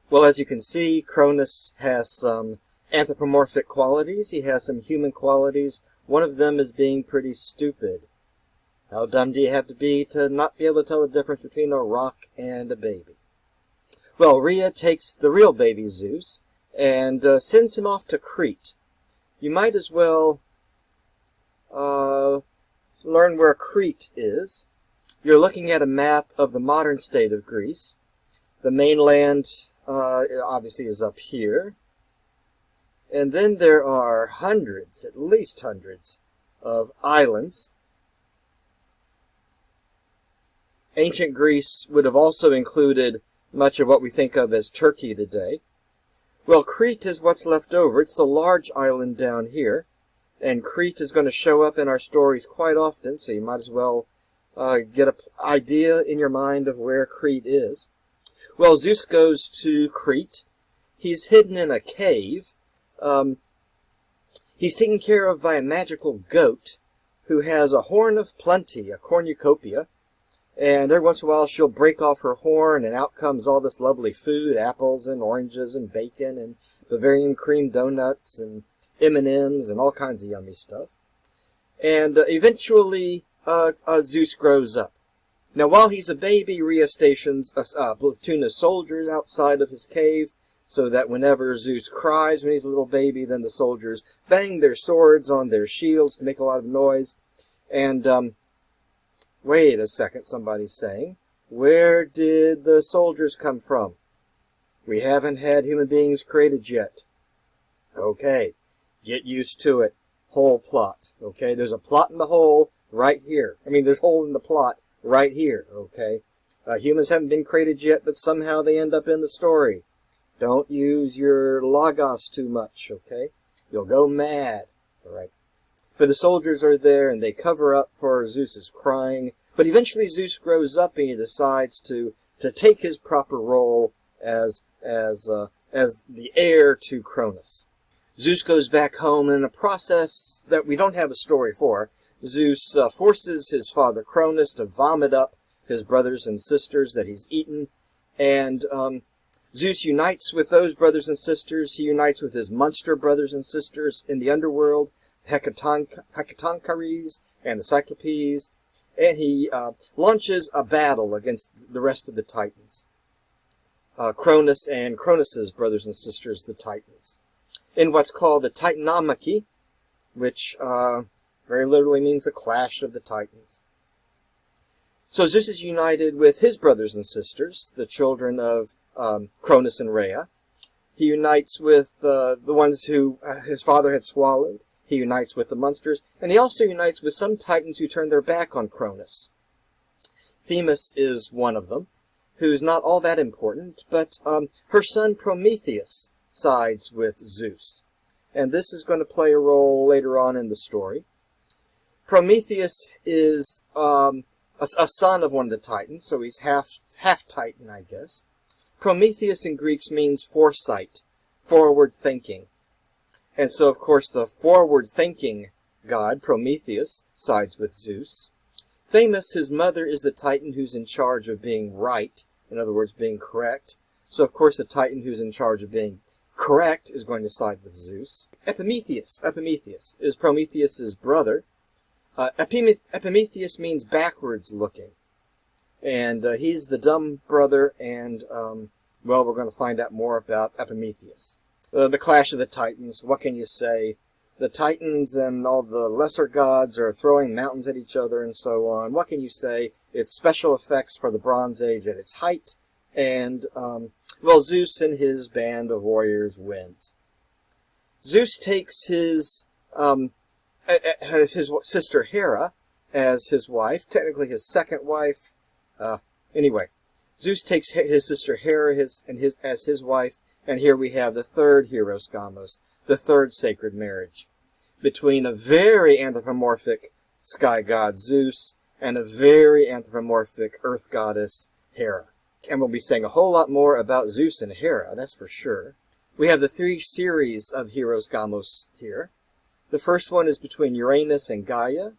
Well, as you can see, Cronus has some anthropomorphic qualities. He has some human qualities. One of them is being pretty stupid. How dumb do you have to be not be able to tell the difference between a rock and a baby? Well, Rhea takes the real baby Zeus and sends him off to Crete. You might as well learn where Crete is. You're looking at a map of the modern state of Greece. The mainland obviously is up here. And then there are hundreds, at least hundreds, of islands. Ancient Greece would have also included much of what we think of as Turkey today. Well, Crete is what's left over. It's the large island down here. And Crete is going to show up in our stories quite often, so you might as well get an idea in your mind of where Crete is. Well, Zeus goes to Crete. He's hidden in a cave. He's taken care of by a magical goat who has a horn of plenty, a cornucopia. And every once in a while she'll break off her horn and out comes all this lovely food, apples and oranges and bacon and Bavarian cream donuts and M&Ms and all kinds of yummy stuff. And eventually Zeus grows up. Now while he's a baby, Rhea stations a platoon of soldiers outside of his cave so that whenever Zeus cries when he's a little baby, then the soldiers bang their swords on their shields to make a lot of noise. And wait a second, somebody's saying. Where did the soldiers come from? We haven't had human beings created yet. Okay, get used to it. Whole plot, okay? There's a plot in the hole right here. I mean, there's a hole in the plot right here, okay? Humans haven't been created yet, but somehow they end up in the story. Don't use your logos too much, okay? You'll go mad, all right? But the soldiers are there, and they cover up for Zeus's crying. But eventually Zeus grows up, and he decides to take his proper role as the heir to Cronus. Zeus goes back home, and in a process that we don't have a story for, Zeus forces his father Cronus to vomit up his brothers and sisters that he's eaten. And Zeus unites with those brothers and sisters. He unites with his monster brothers and sisters in the underworld, Hecatoncheires and the Cyclopes, and he launches a battle against the rest of the Titans. Cronus and Cronus's brothers and sisters, the Titans, in what's called the Titanomachy, which very literally means the clash of the Titans. So Zeus is united with his brothers and sisters, the children of Cronus and Rhea. He unites with the ones who his father had swallowed. He unites with the monsters, and he also unites with some Titans who turn their back on Cronus. Themis is one of them, who's not all that important, but her son Prometheus sides with Zeus. And this is going to play a role later on in the story. Prometheus is a son of one of the Titans, so he's half Titan, I guess. Prometheus in Greek means foresight, forward thinking. And so, of course, the forward-thinking god, Prometheus, sides with Zeus. Themis, his mother, is the Titan who's in charge of being right, in other words, being correct. So, of course, the Titan who's in charge of being correct is going to side with Zeus. Epimetheus is Prometheus's brother. Epimetheus means backwards looking. And he's the dumb brother, and, well, we're going to find out more about Epimetheus. The clash of the Titans, what can you say? The Titans and all the lesser gods are throwing mountains at each other and so on. What can you say? It's special effects for the Bronze Age at its height. And, well, Zeus and his band of warriors wins. Zeus takes his sister Hera as his wife, technically his second wife. Anyway, Zeus takes his sister Hera as his wife. And here we have the third Hieros Gamos, the third sacred marriage, between a very anthropomorphic sky god Zeus and a very anthropomorphic earth goddess Hera. And we'll be saying a whole lot more about Zeus and Hera, that's for sure. We have the three series of Hieros Gamos here. The first one is between Uranus and Gaia.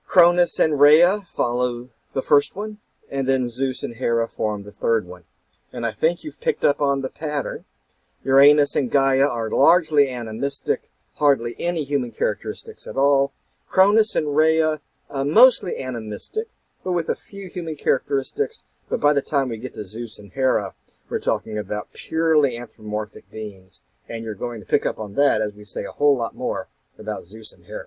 Cronus and Rhea follow the first one, and then Zeus and Hera form the third one. and I think you've picked up on the pattern. Uranus and Gaia are largely animistic, hardly any human characteristics at all. Cronus and Rhea, mostly animistic, but with a few human characteristics. But by the time we get to Zeus and Hera, we're talking about purely anthropomorphic beings. And you're going to pick up on that as we say a whole lot more about Zeus and Hera.